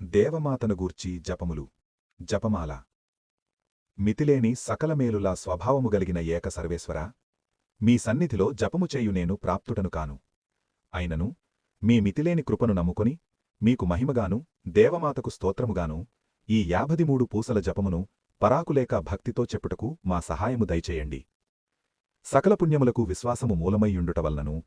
దేవమాతను గూర్చి జపములు జపమాల మితిలేని సకలమేలులా స్వభావము గలిగిన ఏక సర్వేశ్వరా మీ సన్నిధిలో జపము చేయు నేను ప్రాప్తుడను కాను అయినను మీ మితిలేని కృపను నమ్ముకొని మీకు మహిమగాను దేవమాతకు స్తోత్రముగాను ఈ 53 పూసల జపమును పరాకులేక భక్తితో చెప్పుటకు మా సహాయము దయచేయండి. సకల పుణ్యములకు విశ్వాసము మూలమైయుండుటవల్నను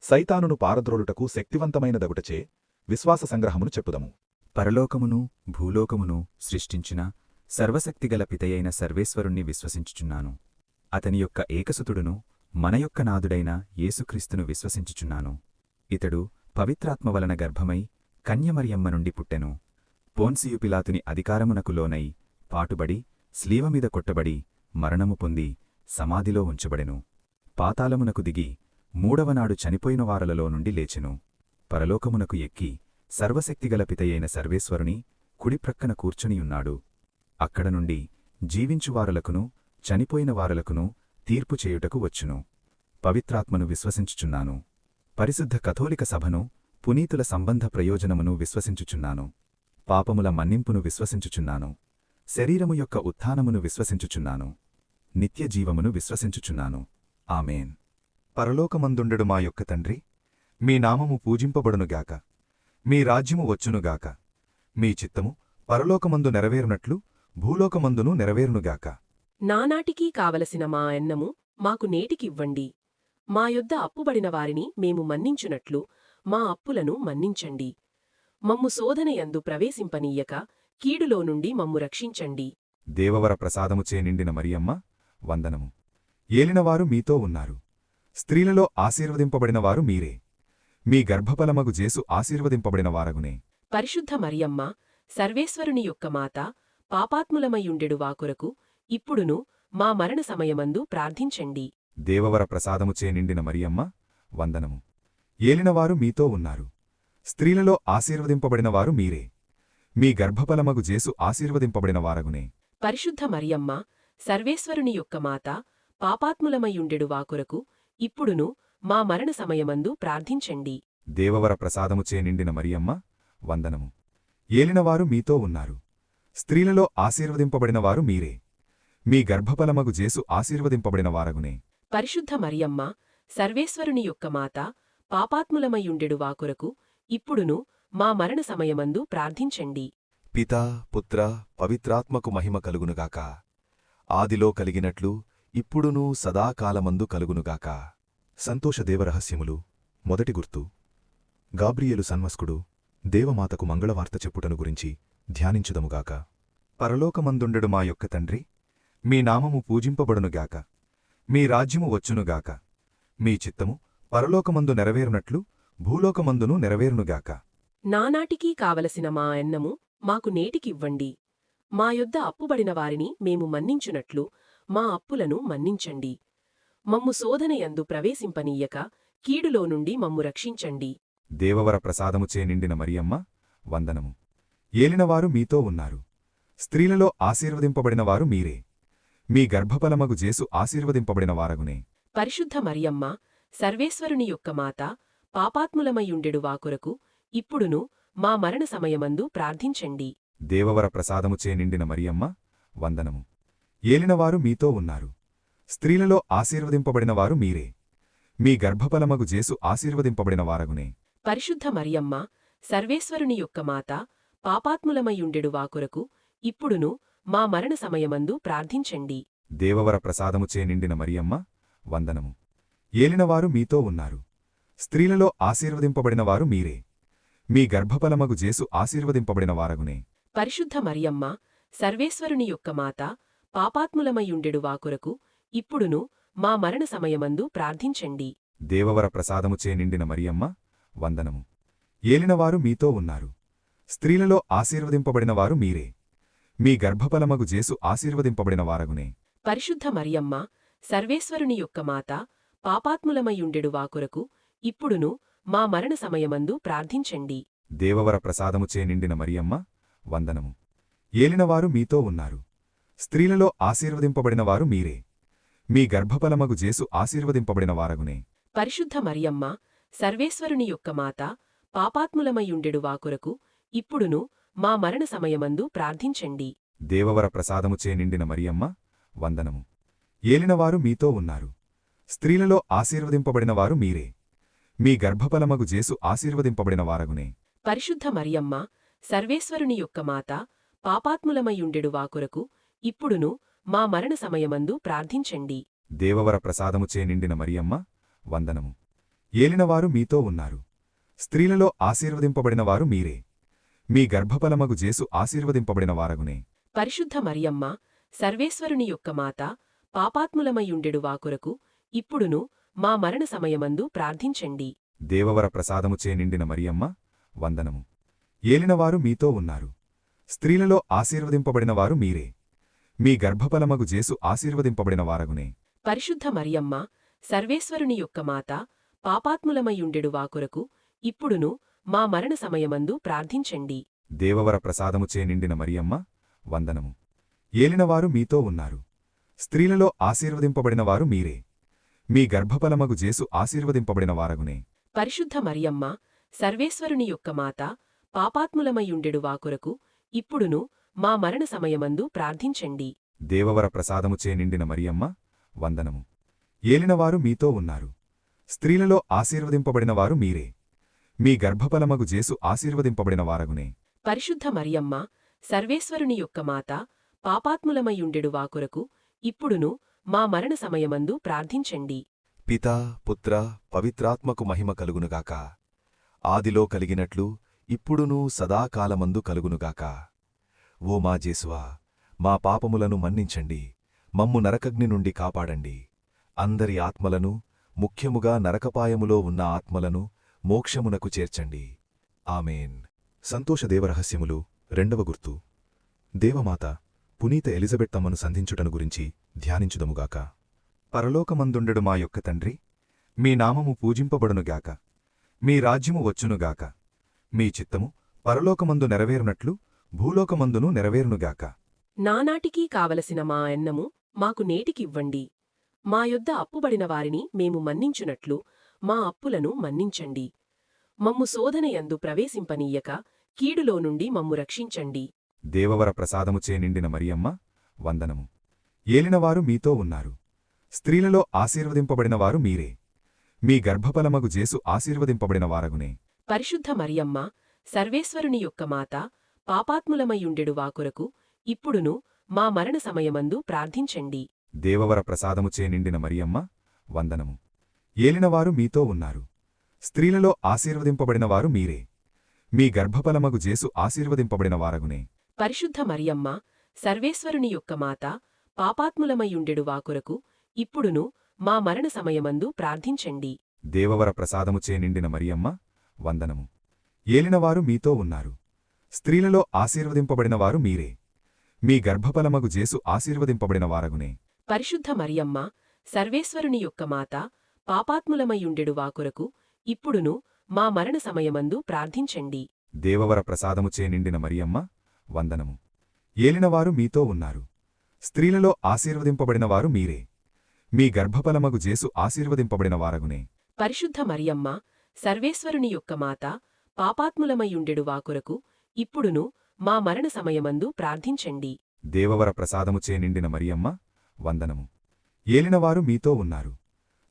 సైతానును పారద్రోలుటకు శక్తివంతమైనదగుటచే విశ్వాస సంగ్రహమును చెప్పుదము. పరలోకమును భూలోకమును సృష్టించిన సర్వశక్తిగల పితయైన సర్వేశ్వరుణ్ణి విశ్వసించుచున్నాను. అతని యొక్క ఏకసుతుడును మన యొక్క నాదుడైన యేసుక్రీస్తును విశ్వసించుచున్నాను. ఇతడు పవిత్రాత్మ వలన గర్భమై కన్యమరియమ్మ నుండి పుట్టెను. పోన్సియు పిలాతుని అధికారమునకు లోనై పాటుబడి స్లీవమీద కొట్టబడి మరణము పొంది సమాధిలో ఉంచబడెను. పాతాళమునకు దిగి మూడవనాడు చనిపోయిన వారలలో నుండి లేచెను. పరలోకమునకు ఎక్కి సర్వశక్తిగల పితయైన సర్వేశ్వరుని కుడిప్రక్కన కూర్చునియున్నాడు. అక్కడ నుండి జీవించువారలకును చనిపోయిన వారలకును తీర్పు చేయుటకు వచ్చును. పవిత్రాత్మను విశ్వసించుచున్నాను. పరిశుద్ధ కథోలిక సభను పునీతుల సంబంధ ప్రయోజనమును విశ్వసించుచున్నాను. పాపముల మన్నింపును విశ్వసించుచున్నాను. శరీరము యొక్క ఉత్థానమును విశ్వసించుచున్నాను. నిత్యజీవమును విశ్వసించుచున్నాను. ఆమేన్. పరలోకమందుండెడు మా యొక్క తండ్రి, మీ నామము పూజింపబడునుగాక. మీ రాజ్యము వచ్చునుగాక. మీ చిత్తము పరలోకమందు నెరవేరునట్లు భూలోకమందును నెరవేరునుగాక. నానాటికీ కావలసిన మా అన్నము మాకు నేటికివ్వండి. మా యొద్ద అప్పుబడిన వారిని మేము మన్నించునట్లు మా అప్పులను మన్నించండి. మమ్ము శోధనయందు ప్రవేశింపనీయక కీడులో నుండి మమ్ము రక్షించండి. దేవవర ప్రసాదముచే నిండిన మరియమ్మ వందనము. ఏలినవారు మీతో ఉన్నారు. స్త్రీలలో ఆశీర్వదింపబడినవారు మీరే. మీ గర్భఫలమగు జేసు ఆశీర్వదింపబడిన వారగునే. పరిశుద్ధ మరియమ్మ సర్వేశ్వరుని యొక్క మాత, పాపాత్ములమయుండెడు వాకొరకు ఇప్పుడును మా మరణ సమయమందు ప్రార్థించండి. దేవవర ప్రసాదముచే నిండిన మరియమ్మ వందనము. ఏలినవారు మీతో ఉన్నారు. స్త్రీలలో ఆశీర్వదింపబడినవారు మీరే. మీ గర్భఫలమగు జేసు ఆశీర్వదింపబడిన వారగునే. పరిశుద్ధ మరియమ్మ సర్వేశ్వరుని యొక్క మాత, పాపాత్ములమయుండెడు వాకొరకు ఇప్పుడును మా మరణ సమయమందు ప్రార్థించండి. దేవవర ప్రసాదముచే నిండిన మరియమ్మ వందనము. ఏలినవారు మీతో ఉన్నారు. స్త్రీలలో ఆశీర్వదింపబడినవారు మీరే. మీ గర్భఫలమగు జేసు ఆశీర్వదింపబడిన వారగునే. పరిశుద్ధ మరియమ్మ సర్వేశ్వరుని యొక్క మాత, పాపాత్ములమయుండెడు వాకొరకు ఇప్పుడును మా మరణ సమయమందు ప్రార్థించండి. పితా పుత్ర పవిత్రాత్మకు మహిమ కలుగునుగాక. ఆదిలో కలిగినట్లు ఇప్పుడునూ సదాకాలమందు కలుగునుగాక. సంతోషదేవరహస్యములు మొదటి గుర్తు. గాబ్రియేలు సన్మస్కుడు దేవమాతకు మంగళవార్త చెప్పుటను గురించి ధ్యానించుదముగాక. పరలోకమందుండెడు మా యొక్క తండ్రి, మీ నామము పూజింపబడునుగాక. మీ రాజ్యము వచ్చునుగాక. మీ చిత్తము పరలోకమందు నెరవేరునట్లు భూలోకమందును నెరవేరునుగాక. నానాటికీ కావలసిన మా అన్నము మాకు నేటికివ్వండి. మా యొద్ద అప్పుబడిన వారిని మేము మన్నించునట్లు మా అప్పులను మన్నించండి. మమ్ము శోధనయందు ప్రవేశింపనీయక కీడులో నుండి మమ్ము రక్షించండి. దేవవర ప్రసాదముచే నిండిన మరియమ్మ వందనము. ఏలినవారు మీతో ఉన్నారు. స్త్రీలలో ఆశీర్వదింపబడినవారు మీరే. మీ గర్భఫలమగు జేసు ఆశీర్వదింపబడిన వారగునే. పరిశుద్ధ మరియమ్మ సర్వేశ్వరుని యొక్క మాత, పాపాత్ములమయుండెడు వాకొరకు ఇప్పుడును మా మరణ సమయమందు ప్రార్థించండి. దేవవర ప్రసాదముచే నిండిన మరియమ్మ వందనము. ఏలినవారు మీతో ఉన్నారు. స్త్రీలలో ఆశీర్వదింపబడినవారు మీరే. మీ గర్భఫలమగు జేసు ఆశీర్వదింపబడిన వారగునే. పరిశుద్ధ మరియమ్మ సర్వేశ్వరుని యొక్క మాత, పాపాత్ములమయుండెడు వాకొరకు ఇప్పుడును మా మరణ సమయమందు ప్రార్థించండి. దేవవర ప్రసాదముచే నిండిన మరియమ్మ వందనము. ఏలినవారు మీతో ఉన్నారు. స్త్రీలలో ఆశీర్వదింపబడినవారు మీరే. మీ గర్భఫలమగు జేసు ఆశీర్వదింపబడిన వారగునే. పరిశుద్ధ మరియమ్మ సర్వేశ్వరుని యొక్క మాత, పాపాత్ములమయుండెడు వాకొరకు ఇప్పుడును మా మరణ సమయమందు ప్రార్థించండి. దేవవర ప్రసాదముచే నిండిన మరియమ్మ వందనము. ఏలినవారు మీతో ఉన్నారు. స్త్రీలలో ఆశీర్వదింపబడినవారు మీరే. మీ గర్భఫలమగు జేసు ఆశీర్వదింపబడిన వారగునే. పరిశుద్ధ మరియమ్మ సర్వేశ్వరుని యొక్క మాత, పాపాత్ములమయుండెడు వాకొరకు ఇప్పుడును మా మరణ సమయమందు ప్రార్థించండి. దేవవర ప్రసాదముచే నిండిన మరియమ్మ వందనము. ఏలినవారు మీతో ఉన్నారు. స్త్రీలలో ఆశీర్వదింపబడినవారు మీరే. మీ గర్భఫలమగు జేసు ఆశీర్వదింపబడిన వారగునే. పరిశుద్ధ మరియమ్మ సర్వేశ్వరుని యొక్క మాత, పాపాత్ములమయుండెడు వాకొరకు ఇప్పుడును మా మరణ సమయమందు ప్రార్థించండి. దేవవర ప్రసాదముచే నిండిన మరియమ్మ వందనము. ఏలినవారు మీతో ఉన్నారు. స్త్రీలలో ఆశీర్వదింపబడినవారు మీరే. మీ గర్భఫలమగు జేసు ఆశీర్వదింపబడిన వారగునే. పరిశుద్ధ మరియమ్మ, సర్వేశ్వరుని యొక్క మాత, పాపాత్ములమయుండెడు వాకొరకు ఇప్పుడును మా మరణ సమయమందు ప్రార్థించండి. దేవవర ప్రసాదముచే నిండిన మరియమ్మ వందనము. ఏలినవారు మీతో ఉన్నారు. స్త్రీలలో ఆశీర్వదింపబడినవారు మీరే. మీ గర్భఫలమగు జేసు ఆశీర్వదింపబడిన వారగునే. పరిశుద్ధ మరియమ్మ, సర్వేశ్వరుని యొక్క మాత, పాపాత్ములమయుండెడు వాకొరకు ఇప్పుడును మా మరణ సమయమందు ప్రార్థించండి. దేవవర ప్రసాదముచే నిండిన మరియమ్మ వందనము. ఏలినవారు మీతో ఉన్నారు. స్త్రీలలో ఆశీర్వదింపబడినవారు మీరే. మీ గర్భఫలమగు జేసు ఆశీర్వదింపబడిన వారగునే. పరిశుద్ధ మరియమ్మ, సర్వేశ్వరుని యొక్క మాత, పాపాత్ములమయుండెడు వాకొరకు ఇప్పుడును మా మరణ సమయమందు ప్రార్థించండి. దేవవర ప్రసాదముచే నిండిన మరియమ్మ వందనము. ఏలినవారు మీతో ఉన్నారు. స్త్రీలలో ఆశీర్వదింపబడినవారు మీరే. మీ గర్భఫలమగు జేసు ఆశీర్వదింపబడిన వారగునే. పరిశుద్ధ మరియమ్మ, సర్వేశ్వరుని యొక్క మాత, పాపాత్ములమయుండెడు వాకొరకు ఇప్పుడును మా మరణ సమయమందు ప్రార్థించండి. దేవవర ప్రసాదముచే నిండిన మరియమ్మ వందనము. ఏలినవారు మీతో ఉన్నారు. స్త్రీలలో ఆశీర్వదింపబడినవారు మీరే. మీ గర్భఫలమగు జేసు ఆశీర్వదింపబడిన వారగునే. పరిశుద్ధ మరియమ్మ, సర్వేశ్వరుని యొక్క మాత, పాపాత్ములమయుండెడు వాకొరకు ఇప్పుడును మా మరణ సమయమందు ప్రార్థించండి. పితా పుత్ర పవిత్రాత్మకు మహిమ కలుగునుగాక. ఆదిలో కలిగినట్లు ఇప్పుడునూ సదాకాలమందు కలుగునుగాక. ఓ మా జేసువా, మా పాపములను మన్నించండి, మమ్ము నరకగ్ని నుండి కాపాడండి. అందరి ఆత్మలను, ముఖ్యముగా నరకపాయములో ఉన్న ఆత్మలను మోక్షమునకు చేర్చండి. ఆమెన్. సంతోషదేవరహస్యములు రెండవ గుర్తు. దేవమాత పునీత ఎలిజబెత్తమ్మను సంధించుటను గురించి ధ్యానించుదముగాక. పరలోకమందుండెడు మా యొక్క తండ్రి, మీ నామము పూజింపబడునుగాక. మీ రాజ్యము వచ్చునుగాక. మీ చిత్తము పరలోకమందు నెరవేరునట్లు భూలోకమందును నెరవేరునుగాక. నానాటికీ కావలసిన మా అన్నము మాకు నేటికివ్వండి. మా యొద్ద అప్పుబడిన వారిని మేము మన్నించునట్లు మా అప్పులను మన్నించండి. మమ్ము శోధనయందు ప్రవేశింపనీయక కీడులో నుండి మమ్ము రక్షించండి. దేవవర ప్రసాదముచే నిండిన మరియమ్మ వందనము. ఏలినవారు మీతో ఉన్నారు. స్త్రీలలో ఆశీర్వదింపబడినవారు మీరే. మీ గర్భఫలమగు జేసు ఆశీర్వదింపబడిన వారగునే. పరిశుద్ధ మరియమ్మ, సర్వేశ్వరుని యొక్క మాత, పాపాత్ములమయుండెడు వాకొరకు ఇప్పుడును మా మరణ సమయమందు ప్రార్థించండి. దేవవర ప్రసాదముచే నిండిన మరియమ్మ వందనము. ఏలినవారు మీతో ఉన్నారు. స్త్రీలలో ఆశీర్వదింపబడినవారు మీరే. మీ గర్భఫలమగు జేసు ఆశీర్వదింపబడిన వారగునే. పరిశుద్ధ మరియమ్మ, సర్వేశ్వరుని యొక్క మాత, పాపాత్ములమయుండెడు వాకొరకు ఇప్పుడును మా మరణ సమయమందు ప్రార్థించండి. దేవవర ప్రసాదముచే నిండిన మరియమ్మ వందనము. ఏలినవారు మీతో ఉన్నారు. స్త్రీలలో ఆశీర్వదింపబడినవారు మీరే. మీ గర్భఫలమగు జేసు ఆశీర్వదింపబడిన వారగునే. పరిశుద్ధ మరియమ్మ, సర్వేశ్వరుని యొక్క మాత, పాపాత్ములమయుండెడు వాకొరకు ఇప్పుడును మా మరణ సమయమందు ప్రార్థించండి. దేవవర ప్రసాదముచే నిండిన మరియమ్మ వందనము. ఏలినవారు మీతో ఉన్నారు. స్త్రీలలో ఆశీర్వదింపబడినవారు మీరే. మీ గర్భఫలమగు జేసు ఆశీర్వదింపబడిన వారగునే. పరిశుద్ధ మరియమ్మ, సర్వేశ్వరుని యొక్క మాత, పాపాత్ములమయుండెడు వాకొరకు ఇప్పుడును మా మరణ సమయమందు ప్రార్థించండి. దేవవర ప్రసాదముచే నిండిన మరియమ్మ వందనము. ఏలినవారు మీతో ఉన్నారు.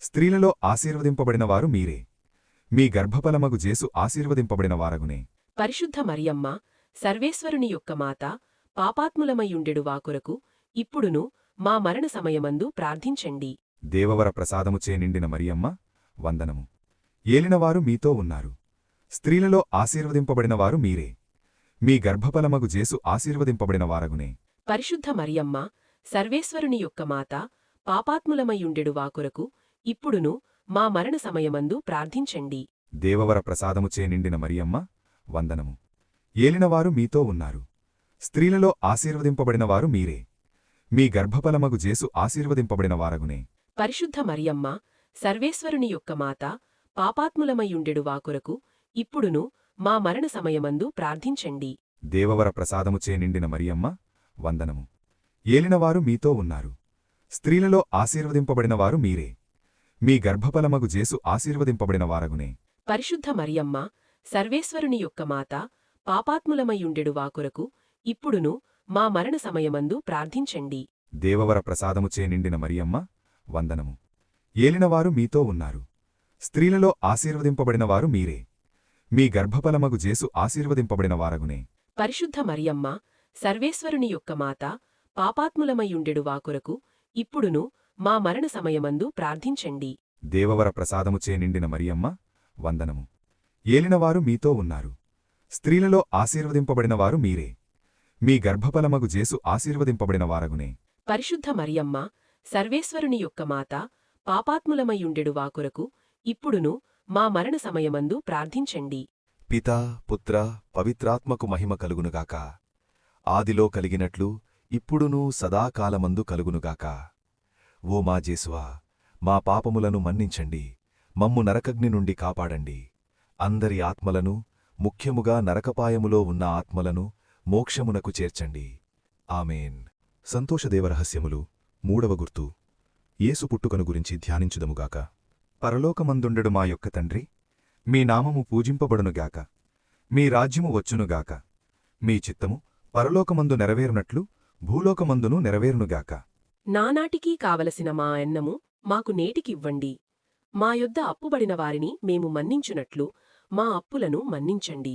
స్త్రీలలో ఆశీర్వదింపబడినవారు మీరే. మీ గర్భఫలమగు జేసు ఆశీర్వదింపబడిన వారగునే. పరిశుద్ధ మరియమ్మ, సర్వేశ్వరుని యొక్క మాత, పాపాత్ములమయుండెడు వాకొరకు ఇప్పుడును మా మరణ సమయమందు ప్రార్థించండి. దేవవర ప్రసాదముచే నిండిన మరియమ్మ వందనము. ఏలినవారు మీతో ఉన్నారు. స్త్రీలలో ఆశీర్వదింపబడినవారు మీరే. మీ గర్భఫలమగు జేసు ఆశీర్వదింపబడిన వారగునే. పరిశుద్ధ మరియమ్మ, సర్వేశ్వరుని యొక్క మాత, పాపాత్ములమయుండెడు వాకొరకు ఇప్పుడును మా మరణ సమయమందు ప్రార్థించండి. దేవవర ప్రసాదముచే నిండిన మరియమ్మ వందనము. ఏలినవారు మీతో ఉన్నారు. స్త్రీలలో ఆశీర్వదింపబడినవారు మీరే. మీ గర్భఫలమగు జేసు ఆశీర్వదింపబడిన వారగునే. పరిశుద్ధ మరియమ్మ, సర్వేశ్వరుని యొక్క మాత, పాపాత్ములమయుండెడు వాకొరకు ఇప్పుడును మా మరణ సమయమందు ప్రార్థించండి. దేవవర ప్రసాదముచే నిండిన మరియమ్మ వందనము. ఏలినవారు మీతో ఉన్నారు. స్త్రీలలో ఆశీర్వదింపబడినవారు మీరే. మీ గర్భఫలమగు జేసు ఆశీర్వదింపబడిన వారగునే. పరిశుద్ధ మరియమ్మ, సర్వేశ్వరుని యొక్క మాత, పాపాత్ములమయ్యుండెడు వాకొరకు ఇప్పుడును మా మరణ సమయమందు ప్రార్థించండి. దేవవర ప్రసాదముచే నిండిన మరియమ్మ వందనము. ఏలినవారు మీతో ఉన్నారు. స్త్రీలలో ఆశీర్వదింపబడినవారు మీరే. మీ గర్భఫలమగు జేసు ఆశీర్వదింపబడిన వారగునే. పరిశుద్ధ మరియమ్మ, సర్వేశ్వరుని యొక్క మాత, పాపాత్ములమయ్యుండెడు వాకొరకు ఇప్పుడును మా మరణ సమయమందు ప్రార్థించండి. దేవవర ప్రసాదముచే నిండిన మరియమ్మ వందనము. ఏలినవారు మీతో ఉన్నారు. స్త్రీలలో ఆశీర్వదింపబడినవారు మీరే. మీ గర్భఫలమగు జేసు ఆశీర్వదింపబడిన వారగునే. పరిశుద్ధ మరియమ్మ, సర్వేశ్వరుని యొక్క మాత, పాపాత్ములమయ్యుండెడు వాకొరకు ఇప్పుడును మా మరణ సమయమందు ప్రార్థించండి. పితా పుత్ర పవిత్రాత్మకు మహిమ కలుగునుగాక. ఆదిలో కలిగినట్లు ఇప్పుడునూ సదాకాలమందు కలుగునుగాక. ఓ మా జేసువా, మా పాపములను మన్నించండి, మమ్ము నరకగ్ని నుండి కాపాడండి. అందరి ఆత్మలను, ముఖ్యముగా నరకపాయములో ఉన్న ఆత్మలను మోక్షమునకు చేర్చండి. ఆమేన్. సంతోషదేవరహస్యములు 3వ గుర్తు. యేసు పుట్టుకను గురించి ధ్యానించుదముగాక. పరలోకమందుండెడు మా యొక్క తండ్రి, మీ నామము పూజింపబడునుగాక. మీ రాజ్యము వచ్చునుగాక. మీ చిత్తము పరలోకమందు నెరవేరునట్లు భూలోకమందును నెరవేరునుగాక. నానాటికీ కావలసిన మా అన్నము మాకు నేటికివ్వండి. మా యొద్ద అప్పుబడిన వారిని మేము మన్నించునట్లు మా అప్పులను మన్నించండి.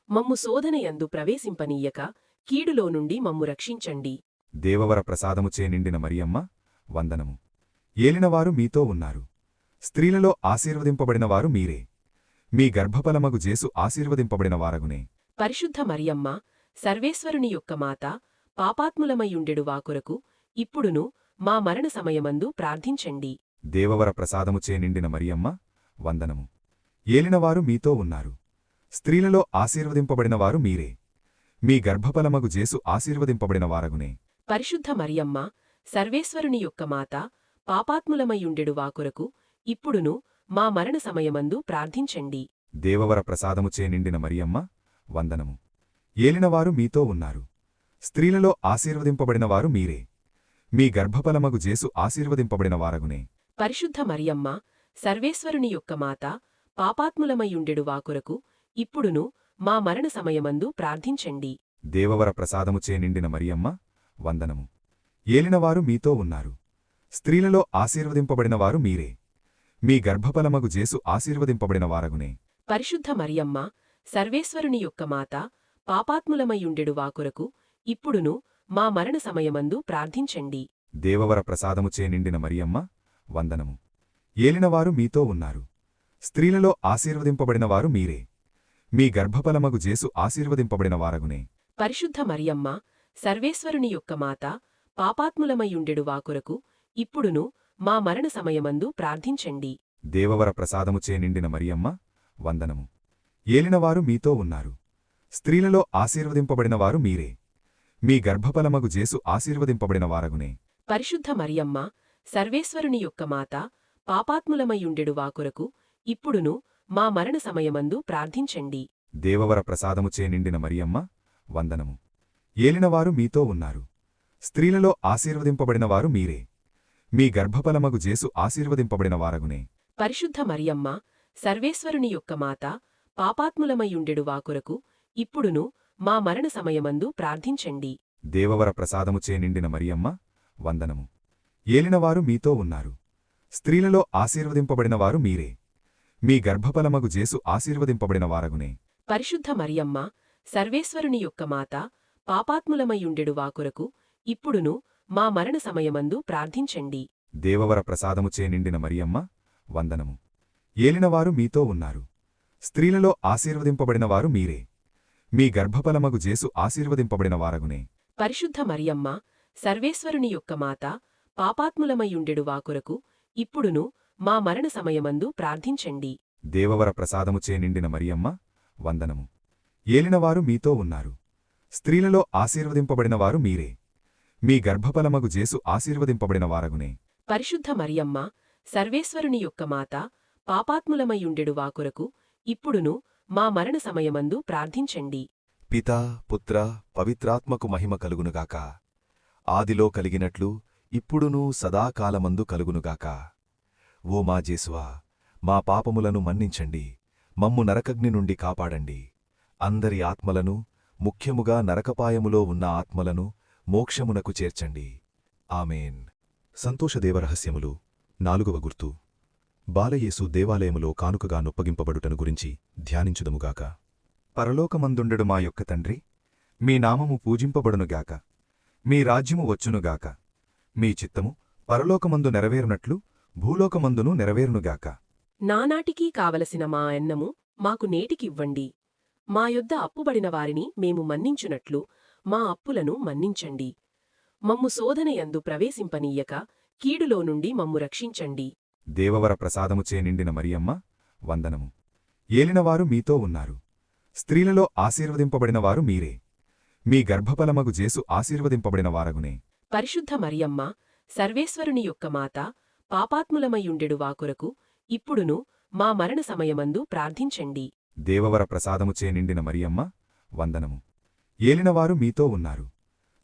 మమ్ము శోధనయందు ప్రవేశింపనీయక కీడులో నుండి మమ్ము రక్షించండి. దేవవర ప్రసాదముచే నిండిన మరియమ్మ వందనము. ఏలినవారు మీతో ఉన్నారు. స్త్రీలలో ఆశీర్వదింపబడినవారు మీరే. మీ గర్భఫలమగు జేసు ఆశీర్వదింపబడిన వారగునే. పరిశుద్ధ మరియమ్మ, సర్వేశ్వరుని యొక్క మాత, పాపాత్ములమయ్యుండెడు వాకొరకు ఇప్పుడును మా మరణ సమయమందు ప్రార్థించండి. దేవవర ప్రసాదముచే నిండిన మరియమ్మ వందనము. ఏలినవారు మీతో ఉన్నారు. స్త్రీలలో ఆశీర్వదింపబడినవారు మీరే. మీ గర్భఫలమగు జేసు ఆశీర్వదింపబడిన వారగునే. పరిశుద్ధ మరియమ్మ, సర్వేశ్వరుని యొక్క మాత, పాపాత్ములమయ్యుండెడు వాకొరకు ఇప్పుడును మా మరణ సమయమందు ప్రార్థించండి. దేవవర ప్రసాదముచే నిండిన మరియమ్మ వందనము. ఏలినవారు మీతో ఉన్నారు. స్త్రీలలో ఆశీర్వదింపబడినవారు మీరే. మీ గర్భఫలమగు జేసు ఆశీర్వదింపబడిన వారగునే. పరిశుద్ధ మరియమ్మ, సర్వేశ్వరుని యొక్క మాత, పాపాత్ములమయ్యుండెడు వాకొరకు ఇప్పుడును మా మరణ సమయమందు ప్రార్థించండి. దేవవర ప్రసాదముచే నిండిన మరియమ్మ వందనము. ఏలినవారు మీతో ఉన్నారు. స్త్రీలలో ఆశీర్వదింపబడినవారు మీరే. మీ గర్భఫలమగు జేసు ఆశీర్వదింపబడిన వారగునే. పరిశుద్ధ మరియమ్మ, సర్వేశ్వరుని యొక్క మాత, పాపాత్ములమయ్యుండెడు వాకొరకు ఇప్పుడును మా మరణ సమయమందు ప్రార్థించండి. దేవవర ప్రసాదముచే నిండిన మరియమ్మ వందనము. ఏలినవారు మీతో ఉన్నారు. స్త్రీలలో ఆశీర్వదింపబడినవారు మీరే. మీ గర్భఫలమగు జేసు ఆశీర్వదింపబడిన వారగునే. పరిశుద్ధ మరియమ్మ, సర్వేశ్వరుని యొక్క మాత, పాపాత్ములమయ్యుండెడు వాకొరకు ఇప్పుడును మా మరణ సమయమందు ప్రార్థించండి. దేవవర ప్రసాదముచే నిండిన మరియమ్మ వందనము. ఏలినవారు మీతో ఉన్నారు. స్త్రీలలో ఆశీర్వదింపబడినవారు మీరే. మీ గర్భఫలమగు జేసు ఆశీర్వదింపబడిన వారగునే. పరిశుద్ధ మరియమ్మ, సర్వేశ్వరుని యొక్క మాత, పాపాత్ములమయ్యుండెడు వాకొరకు ఇప్పుడును మా మరణ సమయమందు ప్రార్థించండి. దేవవర ప్రసాదముచే నిండిన మరియమ్మ వందనము. ఏలినవారు మీతో ఉన్నారు. స్త్రీలలో ఆశీర్వదింపబడినవారు మీరే. మీ గర్భఫలమగు జేసు ఆశీర్వదింపబడిన వారగునే. పరిశుద్ధ మరియమ్మ, సర్వేశ్వరుని యొక్క మాత, పాపాత్ములమయ్యుండెడు వాకొరకు ఇప్పుడును మా మరణ సమయమందు ప్రార్థించండి. దేవవర ప్రసాదముచే నిండిన మరియమ్మ వందనము. ఏలినవారు మీతో ఉన్నారు. స్త్రీలలో ఆశీర్వదింపబడినవారు మీరే. మీ గర్భఫలమగు జేసు ఆశీర్వదింపబడిన వారగునే. పరిశుద్ధ మరియమ్మ, సర్వేశ్వరుని యొక్క మాత, పాపాత్ములమయ్యుండెడు వాకొరకు ఇప్పుడును మా మరణ సమయమందు ప్రార్థించండి. దేవవర ప్రసాదముచే నిండిన మరియమ్మ వందనము. ఏలినవారు మీతో ఉన్నారు. స్త్రీలలో ఆశీర్వదింపబడినవారు మీరే. మీ గర్భఫలమగు జేసు ఆశీర్వదింపబడిన వారగునే. పరిశుద్ధ మరియమ్మ, సర్వేశ్వరుని యొక్క మాత, పాపాత్ములమయ్యుండెడు వాకొరకు ఇప్పుడును మా మరణ సమయమందు ప్రార్థించండి. దేవవర ప్రసాదముచే నిండిన మరియమ్మ వందనము. ఏలినవారు మీతో ఉన్నారు. స్త్రీలలో ఆశీర్వదింపబడినవారు మీరే. మీ గర్భఫలమగు జేసు ఆశీర్వదింపబడిన వారగునే. పరిశుద్ధ మరియమ్మ, సర్వేశ్వరుని యొక్క మాత, పాపాత్ములమయ్యుండెడు వాకొరకు ఇప్పుడును మా మరణ సమయమందు ప్రార్థించండి. పితా పుత్ర పవిత్రాత్మకు మహిమ కలుగునుగాక. ఆదిలో కలిగినట్లు ఇప్పుడునూ సదాకాలమందు కలుగునుగాక. ఓ మా జేసువా, మా పాపములను మన్నించండి, మమ్ము నరకగ్ని నుండి కాపాడండి. అందరి ఆత్మలను, ముఖ్యముగా నరకపాయములో ఉన్న ఆత్మలను మోక్షమునకు చేర్చండి. ఆమేన్. సంతోషదేవరహస్యములు 4వ గుర్తు. బాలయేసు దేవాలయములో కానుకగా నొప్పగింపబడుటను గురించి ధ్యానించుదముగాక. పరలోకమందుండెడు మా యొక్క తండ్రి, మీ నామము పూజింపబడునుగాక. మీ రాజ్యము వచ్చునుగాక. మీ చిత్తము పరలోకమందు నెరవేరునట్లు భూలోకమందును నెరవేరునుగాక. నానాటికీ కావలసిన మా అన్నము మాకు నేటికివ్వండి. మా యొద్ద అప్పుబడిన వారిని మేము మన్నించునట్లు మా అప్పులను మన్నించండి. మమ్ము శోధనయందు ప్రవేశింపనీయక కీడులో నుండి మమ్ము రక్షించండి. దేవవర ప్రసాదముచే నిండిన మరియమ్మ, వందనము. ఏలినవారు మీతో ఉన్నారు. స్త్రీలలో ఆశీర్వదింపబడినవారు మీరే. మీ గర్భఫలమగు జేసు ఆశీర్వదింపబడిన వారగునే. పరిశుద్ధ మరియమ్మ, సర్వేశ్వరుని యొక్క మాత, పాపాత్ములమయ్యుండెడు వాకొరకు ఇప్పుడును మా మరణ సమయమందు ప్రార్థించండి. దేవవర ప్రసాదముచే నిండిన మరియమ్మ, వందనము. ఏలినవారు మీతో ఉన్నారు.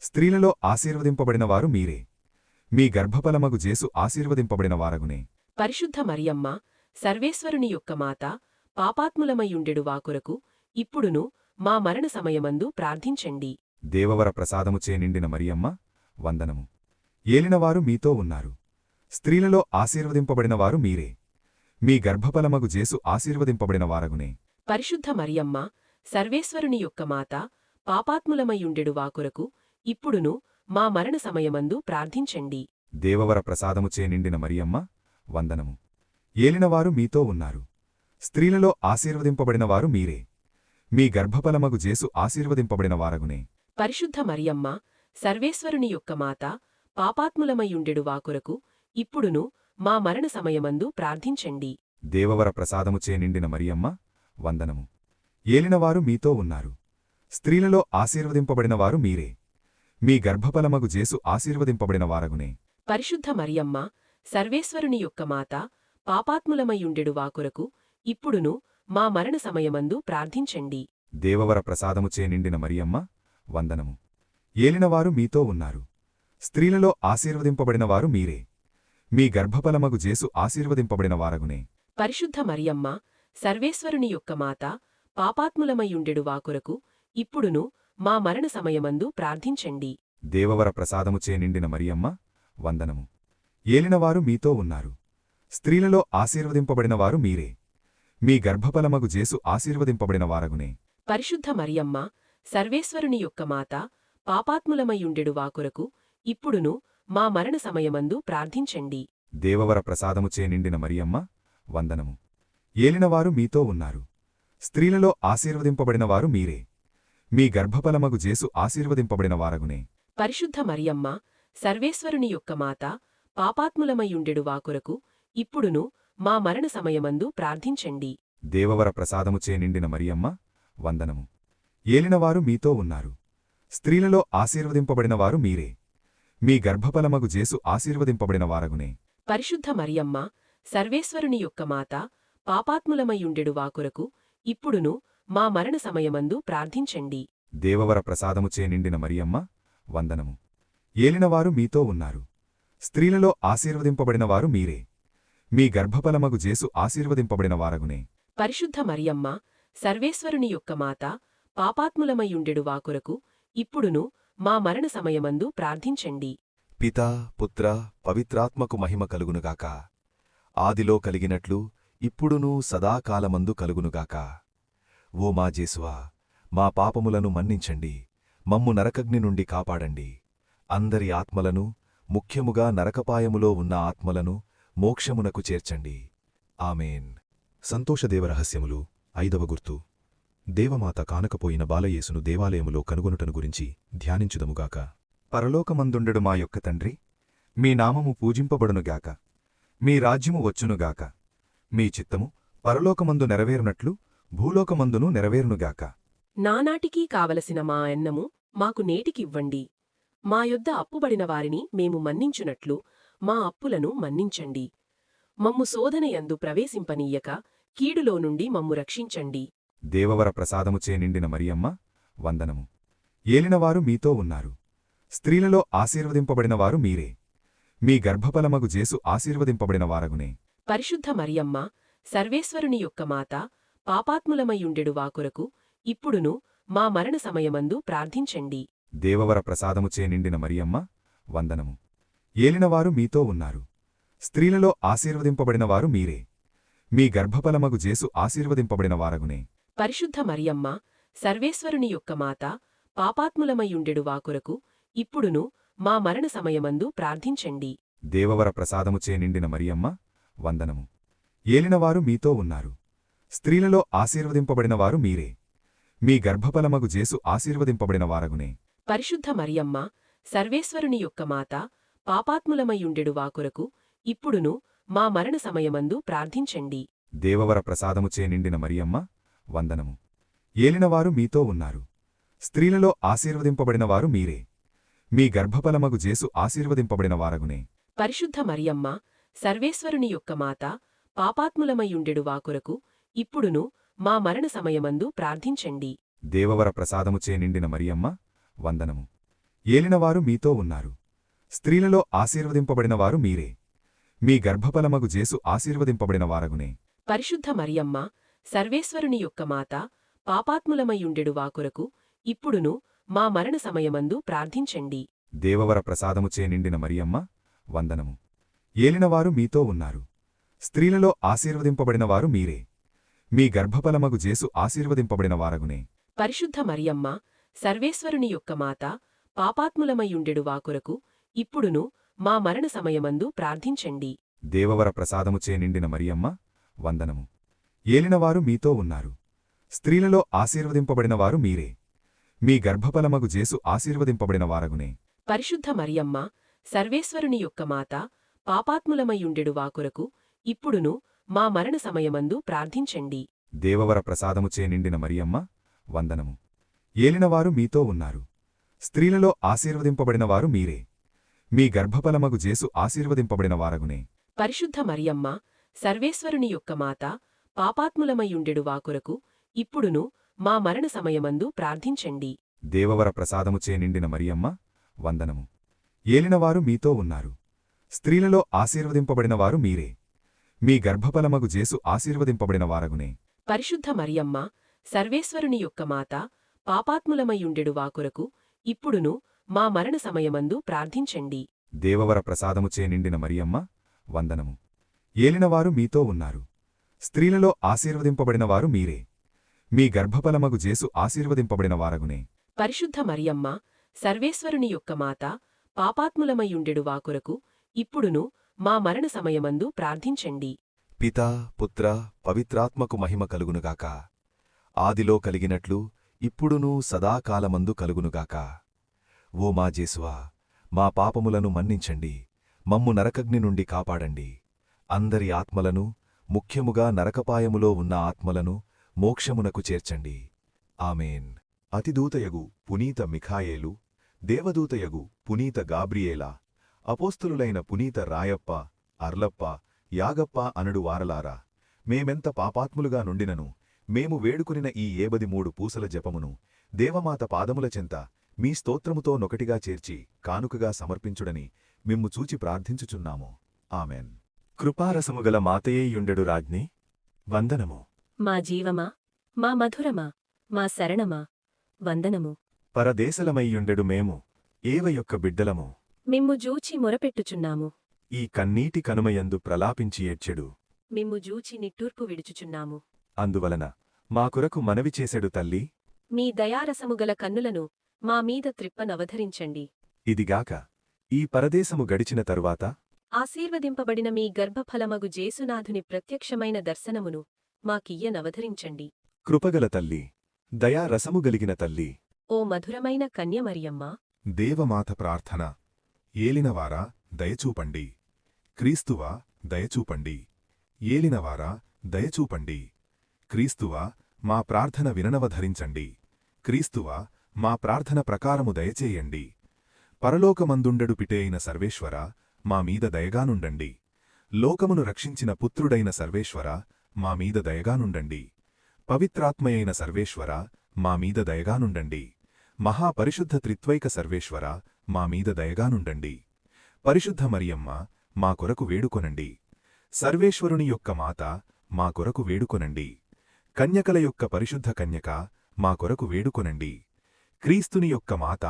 స్త్రీలలో ఆశీర్వదింపబడినవారు మీరే. మీ గర్భఫలమగు జేసు ఆశీర్వదింపబడిన వారగునే. పరిశుద్ధ మరియమ్మ, సర్వేశ్వరుని యొక్క మాత, పాపాత్ములమయ్యుండెడు వాకొరకు ఇప్పుడును మా మరణ సమయమందు ప్రార్థించండి. దేవవర ప్రసాదముచే నిండిన మరియమ్మ, వందనము. ఏలినవారు మీతో ఉన్నారు. స్త్రీలలో ఆశీర్వదింపబడినవారు మీరే. మీ గర్భఫలమగు జేసు ఆశీర్వదింపబడిన వారగునే. పరిశుద్ధ మరియమ్మ, సర్వేశ్వరుని యొక్క మాత, పాపాత్ములమయ్యుండెడు వాకొరకు ఇప్పుడును మా మరణ సమయమందు ప్రార్థించండి. దేవవర ప్రసాదముచే నిండిన మరియమ్మ, వందనము. ఏలినవారు మీతో ఉన్నారు. స్త్రీలలో ఆశీర్వదింపబడినవారు మీరే. మీ గర్భఫలమగు జేసు ఆశీర్వదింపబడిన వారగునే. పరిశుద్ధ మరియమ్మ, సర్వేశ్వరుని యొక్క మాత, పాపాత్ములమయ్యుండెడు వాకొరకు ఇప్పుడును మా మరణ సమయమందు ప్రార్థించండి. దేవవర ప్రసాదముచే నిండిన మరియమ్మ, వందనము. ఏలినవారు మీతో ఉన్నారు. స్త్రీలలో ఆశీర్వదింపబడినవారు మీరే. మీ గర్భఫలమగు జేసు ఆశీర్వదింపబడిన వారగునే. పరిశుద్ధ మరియమ్మ, సర్వేశ్వరుని యొక్క మాత, పాపాత్ములమయ్యుండెడు వాకొరకు ఇప్పుడును మా మరణ సమయమందు ప్రార్థించండి. దేవవర ప్రసాదముచే నిండిన మరియమ్మ, వందనము. ఏలినవారు మీతో ఉన్నారు. స్త్రీలలో ఆశీర్వదింపబడినవారు మీరే. మీ గర్భఫలమగు జేసు ఆశీర్వదింపబడిన వారగునే. పరిశుద్ధ మరియమ్మ, సర్వేశ్వరుని యొక్క మాత, పాపాత్ములమయ్యుండెడు వాకొరకు ఇప్పుడును మా మరణ సమయమందు ప్రార్థించండి. దేవవర ప్రసాదముచే నిండిన మరియమ్మ, వందనము. ఏలినవారు మీతో ఉన్నారు. స్త్రీలలో ఆశీర్వదింపబడినవారు మీరే. మీ గర్భఫలమగు జేసు ఆశీర్వదింపబడిన వారగునే. పరిశుద్ధ మరియమ్మ, సర్వేశ్వరుని యొక్క మాత, పాపాత్ములమయ్యుండెడు వాకొరకు ఇప్పుడును మా మరణ సమయమందు ప్రార్థించండి. దేవవర ప్రసాదముచే నిండిన మరియమ్మ, వందనము. ఏలినవారు మీతో ఉన్నారు. స్త్రీలలో ఆశీర్వదింపబడినవారు మీరే. మీ గర్భఫలమగు జేసు ఆశీర్వదింపబడిన వారగునే. పరిశుద్ధ మరియమ్మ, సర్వేశ్వరుని యొక్క మాత, పాపాత్ములమయ్యుండెడు వాకొరకు ఇప్పుడును మా మరణ సమయమందు ప్రార్థించండి. దేవవర ప్రసాదముచే నిండిన మరియమ్మ, వందనము. ఏలినవారు మీతో ఉన్నారు. స్త్రీలలో ఆశీర్వదింపబడినవారు మీరే. మీ గర్భఫలమగు జేసు ఆశీర్వదింపబడిన వారగునే. పరిశుద్ధ మరియమ్మ, సర్వేశ్వరుని యొక్క మాత, పాపాత్ములమయ్యుండెడు వాకొరకు ఇప్పుడును మా మరణ సమయమందు ప్రార్థించండి. దేవవర ప్రసాదముచే నిండిన మరియమ్మ, వందనము. ఏలినవారు మీతో ఉన్నారు. స్త్రీలలో ఆశీర్వదింపబడినవారు మీరే. మీ గర్భఫలమగు జేసు ఆశీర్వదింపబడిన వారగునే. పరిశుద్ధ మరియమ్మ, సర్వేశ్వరుని యొక్క మాత, పాపాత్ములమయ్యుండెడు వాకొరకు ఇప్పుడును మా మరణ సమయమందు ప్రార్థించండి. పితా, పుత్ర, పవిత్రాత్మకు మహిమ కలుగునుగాక. ఆదిలో కలిగినట్లు ఇప్పుడునూ సదాకాలమందు కలుగునుగాక. ఓ మా జేసువా, మా పాపములను మన్నించండి, మమ్ము నరకగ్ని నుండి కాపాడండి. అందరి ఆత్మలను, ముఖ్యముగా నరకపాయములో ఉన్న ఆత్మలను మోక్షమునకు చేర్చండి. ఆమేన్. సంతోషదేవరహస్యములు 5వ గుర్తు. దేవమాత కానకపోయిన బాలయేసును దేవాలయములో కనుగొనుటను గురించి ధ్యానించుదముగాక. పరలోకమందుండెడు మా యొక్క తండ్రి, మీ నామము పూజింపబడునుగాక. మీ రాజ్యము వచ్చునుగాక. మీ చిత్తము పరలోకమందు నెరవేరునట్లు భూలోకమందును నెరవేరునుగాక. నానాటికీ కావలసిన మా అన్నము మాకు నేటికివ్వండి. మా యొద్ద అప్పుబడిన వారిని మేము మన్నించునట్లు మా అప్పులను మన్నించండి. మమ్ము శోధనయందు ప్రవేశింపనీయక కీడులో నుండి మమ్ము రక్షించండి. దేవవర ప్రసాదముచే నిండిన మరియమ్మ, వందనము. ఏలినవారు మీతో ఉన్నారు. స్త్రీలలో ఆశీర్వదింపబడినవారు మీరే. మీ గర్భఫలమగు జేసు ఆశీర్వదింపబడిన వారగునే. పరిశుద్ధ మరియమ్మ, సర్వేశ్వరుని యొక్క మాత, పాపాత్ములమయ్యుండెడు వాకొరకు ఇప్పుడును మా మరణ సమయమందు ప్రార్థించండి. దేవవర ప్రసాదముచే నిండిన మరియమ్మ వందనము. ఏలినవారు మీతో ఉన్నారు. స్త్రీలలో ఆశీర్వదింపబడినవారు మీరే. మీ గర్భఫలమగు జేసు ఆశీర్వదింపబడిన వారగునే. పరిశుద్ధ మరియమ్మ, సర్వేశ్వరుని యొక్క మాత, పాపాత్ములమయుండెడు వాకొరకు ఇప్పుడును మా మరణ సమయమందు ప్రార్థించండి. దేవవర ప్రసాదముచే నిండిన మరియమ్మ వందనము. ఏలినవారు మీతో ఉన్నారు. స్త్రీలలో ఆశీర్వదింపబడినవారు మీరే. మీ గర్భఫలమగు జేసు ఆశీర్వదింపబడిన వారగునే. పరిశుద్ధ మరియమ్మ, సర్వేశ్వరుని యొక్క మాత, పాపాత్ములమయుండెడు వాకొరకు ఇప్పుడును మా మరణ సమయమందు ప్రార్థించండి. దేవవర ప్రసాదముచే నిండిన మరియమ్మ వందనము. ఏలినవారు మీతో ఉన్నారు. స్త్రీలలో ఆశీర్వదింపబడినవారు మీరే. మీ గర్భఫలమగు జేసు ఆశీర్వదింపబడిన వారగునే. పరిశుద్ధ మరియమ్మ, సర్వేశ్వరుని యొక్క మాత, పాపాత్ములమయుండెడు వాకొరకు ఇప్పుడును మా మరణ సమయమందు ప్రార్థించండి. దేవవర ప్రసాదముచే నిండిన మరియమ్మ వందనము. ఏలినవారు మీతో ఉన్నారు. స్త్రీలలో ఆశీర్వదింపబడినవారు మీరే. మీ గర్భఫలమగు జేసు ఆశీర్వదింపబడిన వారగునే. పరిశుద్ధ మరియమ్మ, సర్వేశ్వరుని యొక్క మాత, పాపాత్ములమయుండెడు వాకొరకు ఇప్పుడును మా మరణ సమయమందు ప్రార్థించండి. దేవవర ప్రసాదముచే నిండిన మరియమ్మ వందనము. ఏలినవారు మీతో ఉన్నారు. స్త్రీలలో ఆశీర్వదింపబడినవారు మీరే. మీ గర్భఫలమగు జేసు ఆశీర్వదింపబడిన వారగునే. పరిశుద్ధ మరియమ్మ, సర్వేశ్వరుని యొక్క మాత, పాపాత్ములమయుండెడు వాకొరకు ఇప్పుడును మా మరణ సమయమందు ప్రార్థించండి. దేవవర ప్రసాదముచే నిండిన మరియమ్మ వందనము. ఏలినవారు మీతో ఉన్నారు. స్త్రీలలో ఆశీర్వదింపబడినవారు మీరే. మీ గర్భఫలమగు జేసు ఆశీర్వదింపబడిన వారగునే. పరిశుద్ధ మరియమ్మ, సర్వేశ్వరుని యొక్క మాత, పాపాత్ములమయుండెడు వాకొరకు ఇప్పుడును మా మరణ సమయమందు ప్రార్థించండి. దేవవర ప్రసాదముచే నిండిన మరియమ్మ వందనము. ఏలినవారు మీతో ఉన్నారు. స్త్రీలలో ఆశీర్వదింపబడినవారు మీరే. మీ గర్భఫలమగు జేసు ఆశీర్వదింపబడిన వారగునే. పరిశుద్ధ మరియమ్మ, సర్వేశ్వరుని యొక్క మాత, పాపాత్ములమయుండెడు వాకొరకు ఇప్పుడును మా మరణ సమయమందు ప్రార్థించండి. దేవవర ప్రసాదముచే నిండిన మరియమ్మ వందనము. ఏలినవారు మీతో ఉన్నారు. స్త్రీలలో ఆశీర్వదింపబడినవారు మీరే. మీ గర్భఫలమగు జేసు ఆశీర్వదింపబడిన వారగునే. పరిశుద్ధ మరియమ్మ, సర్వేశ్వరుని యొక్క మాత, పాపాత్ములమయుండెడు వాకొరకు ఇప్పుడును మా మరణ సమయమందు ప్రార్థించండి. దేవవర ప్రసాదముచే నిండిన మరియమ్మ వందనము. ఏలినవారు మీతో ఉన్నారు. స్త్రీలలో ఆశీర్వదింపబడినవారు మీరే. మీ గర్భఫలమగు జేసు ఆశీర్వదింపబడిన వారగునే. పరిశుద్ధ మరియమ్మ, సర్వేశ్వరుని యొక్క మాత, పాపాత్ములమయుండెడు వాకొరకు ఇప్పుడును మా మరణ సమయమందు ప్రార్థించండి. పితా పుత్ర పవిత్రాత్మకు మహిమ కలుగునుగాక. ఆదిలో కలిగినట్లు ఇప్పుడునూ సదాకాలమందు కలుగునుగాక. ఓ మా జేసువా, మా పాపములను మన్నించండి, మమ్ము నరకగ్ని నుండి కాపాడండి. అందరి ఆత్మలను, ముఖ్యముగా నరకపాయములో ఉన్న ఆత్మలను మోక్షమునకు చేర్చండి. ఆమేన్. అతిదూతయగు పునీత మిఖాయేలు, దేవదూతయగు పునీత గాబ్రియేలా, అపోస్తులులైన పునీత రాయప్ప, అర్లప్ప, యాగప్ప అనుడు వారలారా, మేమెంత పాపాత్ములుగా నుండినను మేము వేడుకునిన ఈ 73 పూసల జపమును దేవమాత పాదముల చెంత మీ స్తోత్రముతో నొకటిగా చేర్చి కానుకగా సమర్పించుడని మిమ్ము చూచి ప్రార్థించుచున్నాము. ఆమెన్. కృపారసముగల మాతయేయుండెడు రాజ్ఞి వందనము. మా జీవమా, మా మధురమా, మా శరణమా, వందనము. పరదేశలమయ్యుండెడు మేము ఏవ యొక్క బిడ్డలము. మిమ్ము జూచి మొరపెట్టుచున్నాము. ఈ కన్నీటి కనుమయందు ప్రలాపించి ఏడ్చెడు. మిమ్ము జూచి నిట్టూర్పు విడుచుచున్నాము. అందువలన మా కొరకు మనవి చేసెడు తల్లి. మీ దయారసముగల కన్నులను మా మీద త్రిప్పనవధరించండి. ఇదిగాక ఈ పరదేశము గడిచిన తరువాత ఆశీర్వదింపబడిన మీ గర్భఫలమగు జేసునాథుని ప్రత్యక్షమైన దర్శనమును మాకియ్యనవధరించండి. కృపగల తల్లి, దయా రసము గలిగిన తల్లి, ఓ మధురమైన కన్యమరియమ్మ, దేవమాత ప్రార్థన. ఏలినవారా దయచూపండి. క్రీస్తువా దయచూపండి. ఏలినవారా దయచూపండి. క్రీస్తువా మా ప్రార్థన విననవధరించండి. క్రీస్తువా మా ప్రార్థన ప్రకారము దయచేయండి. పరలోకమందుండెడు పిటేయిన సర్వేశ్వర మా మీద దయగానుండండి. లోకమును రక్షించిన పుత్రుడైన సర్వేశ్వర మా మీద దయగానుండండి. పవిత్రాత్మయైన సర్వేశ్వర మా మీద దయగానుండండి. మహాపరిశుద్ధ త్రిత్వైక సర్వేశ్వర మా మీద దయగానుండండి. పరిశుద్ధ మరియమ్మ మా కొరకు వేడుకొనండి. సర్వేశ్వరుని యొక్క మాత మా కొరకు వేడుకొనండి. కన్యకల యొక్క పరిశుద్ధ కన్యక మా కొరకు వేడుకొనండి. క్రీస్తుని యొక్క మాత,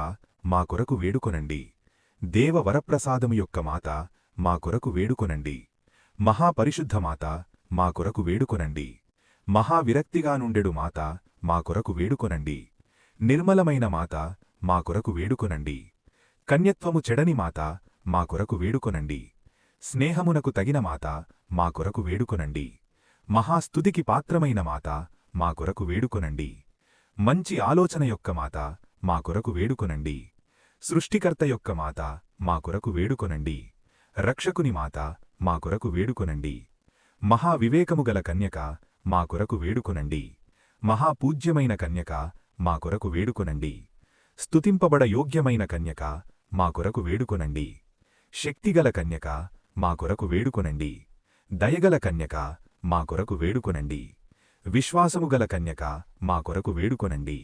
మా కొరకు వేడుకొనండి. దేవ వరప్రసాదము యొక్క మాత, మా కొరకు వేడుకొనండి. మహాపరిశుద్ధ మాత, మా కొరకు వేడుకొనండి. మహావిరక్తిగా నుండెడు మాత, మా కొరకు వేడుకొనండి. నిర్మలమైన మాత, మా కొరకు వేడుకొనండి. కన్యత్వము చెడని మాత, మా కొరకు వేడుకొనండి. స్నేహమునకు తగిన మాత, మా కొరకు వేడుకొనండి. మహాస్తుతికి పాత్రమైన మాత, మా కొరకు వేడుకొనండి. మంచి ఆలోచన యొక్క మాత, మా కొరకు వేడుకొనండి. సృష్టికర్త యొక్క మాత, మా కొరకు వేడుకొనండి. రక్షకుని మాత, మా కొరకు వేడుకొనండి. మహావివేకము గల కన్యక, మా కొరకు వేడుకొనండి. మహాపూజ్యమైన కన్యక, మా కొరకు వేడుకొనండి. స్తుతింపబడ యోగ్యమైన కన్యక, మా కొరకు వేడుకొనండి. శక్తిగల కన్యక, మా కొరకు వేడుకొనండి. దయగల కన్యక, మా కొరకు వేడుకొనండి. విశ్వాసము గల కన్యక, మా కొరకు వేడుకొనండి.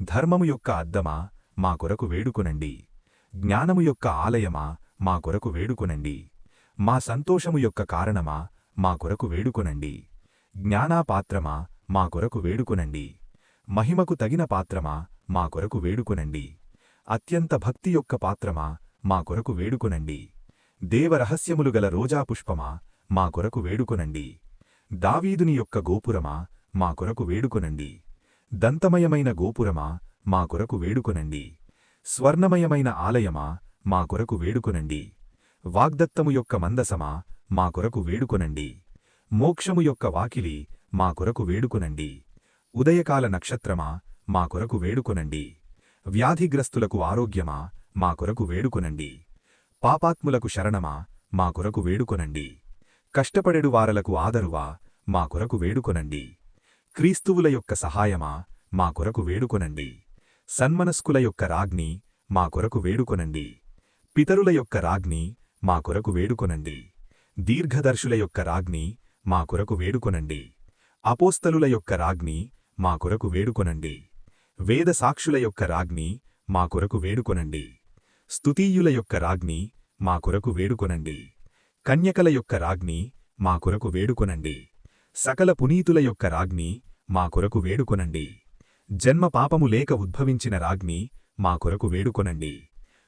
ధర్మము యొక్క అద్దమా, మా కొరకు వేడుకొనండి. జ్ఞానము యొక్క ఆలయమా, మా కొరకు వేడుకొనండి. మా సంతోషము యొక్క కారణమా, మా కొరకు వేడుకొనండి. జ్ఞానాపాత్రమా, మా కొరకు వేడుకొనండి. మహిమకు తగిన పాత్రమా, మా కొరకు వేడుకొనండి. అత్యంత భక్తి యొక్క పాత్రమా, మా కొరకు వేడుకొనండి. దేవరహస్యములు గల రోజాపుష్పమా, మా కొరకు వేడుకొనండి. దావీదుని యొక్క గోపురమా, మా కొరకు వేడుకొనండి. దంతమయమైన గోపురమా, మా కొరకు వేడుకొనండి. స్వర్ణమయమైన ఆలయమా, మా కొరకు వేడుకొనండి. వాగ్దత్తము యొక్క మందసమా, మా కొరకు వేడుకొనండి. మోక్షము యొక్క వాకిలి, మా కొరకు వేడుకొనండి. ఉదయకాల నక్షత్రమా, మా కొరకు వేడుకొనండి. వ్యాధిగ్రస్తులకు ఆరోగ్యమా, మా కొరకు వేడుకొనండి. పాపాత్ములకు శరణమా, మా కొరకు వేడుకొనండి. కష్టపడెడు వారలకు ఆదరువా, మా కొరకు వేడుకొనండి. క్రీస్తువుల యొక్క సహాయమా, మా కొరకు వేడుకొనండి. సన్మనస్కుల యొక్క రాజ్ఞి, మా కొరకు వేడుకొనండి. పితరుల యొక్క రాజ్ఞి, మా కొరకు వేడుకొనండి. దీర్ఘదర్శుల యొక్క రాజ్ఞి, మా కొరకు వేడుకొనండి. అపోస్తలుల యొక్క రాజ్ఞి, మా కొరకు వేడుకొనండి. వేద సాక్షుల యొక్క రాజ్ఞి, మా కొరకు వేడుకొనండి. స్తుతీయుల యొక్క రాజ్ఞి, మా కొరకు వేడుకొనండి. కన్యకల యొక్క రాజ్ఞి, మా కొరకు వేడుకొనండి. సకల పునీతుల యొక్క రాజ్ఞి, మా కొరకు వేడుకొనండి. జన్మ పాపము లేక ఉద్భవించిన రాజ్ఞి, మా కొరకు వేడుకొనండి.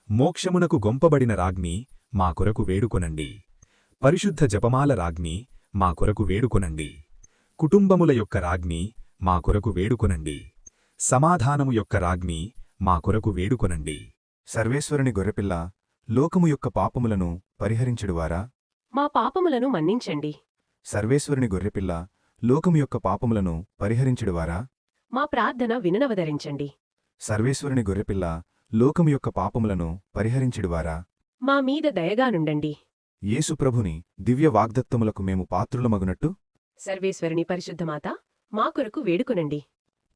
మోక్షమునకు గొంపబడిన రాజ్ఞి, మా కొరకు వేడుకొనండి. పరిశుద్ధ జపమాల రాజ్ఞి, మా కొరకు వేడుకొనండి. కుటుంబముల యొక్క రాజ్ఞి, మా కొరకు వేడుకొనండి. సమాధానము యొక్క రాజ్ఞి, మా కొరకు వేడుకొనండి. సర్వేశ్వరుని గొర్రెపిల్ల, లోకము యొక్క పాపములను పరిహరించెడువారా? మా పాపములను మన్నించండి. సర్వేశ్వరుని గొర్రెపిల్ల, లోకము యొక్క పాపములను పరిహరించెడువారా? మా ప్రార్థన విననవదరించండి. సర్వేశ్వరుని గొర్రెపిల్ల, లోకము యొక్క పాపములను పరిహరించెడువారా? మా మీద దయగానుండండి. యేసుప్రభుని దివ్య వాగ్దత్తములకు మేము పాత్రులమగునట్టు సర్వేశ్వరుని పరిశుద్ధమాత, మా కొరకు వేడుకొనండి.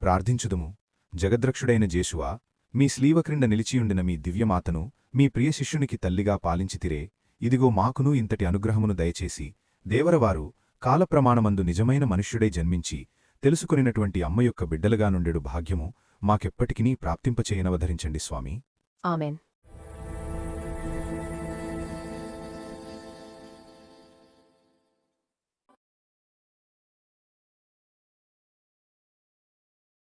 ప్రార్థించుదుము. జగద్రక్షుడైన జేషువా, మీ స్లీవ క్రింద నిలిచియుండిన మీ దివ్యమాతను మీ ప్రియ శిష్యునికి తల్లిగా పాలించితిరే, ఇదిగో మాకును ఇంతటి అనుగ్రహమును దయచేసి, దేవరవారు కాలప్రమాణమందు నిజమైన మనుష్యుడై జన్మించి తెలుసుకొనినటువంటి అమ్మ యొక్క బిడ్డలుగా నుండెడు భాగ్యము మాకెప్పటికినీ ప్రాప్తింపచేయనవధరించండి స్వామి. ఆమెన్.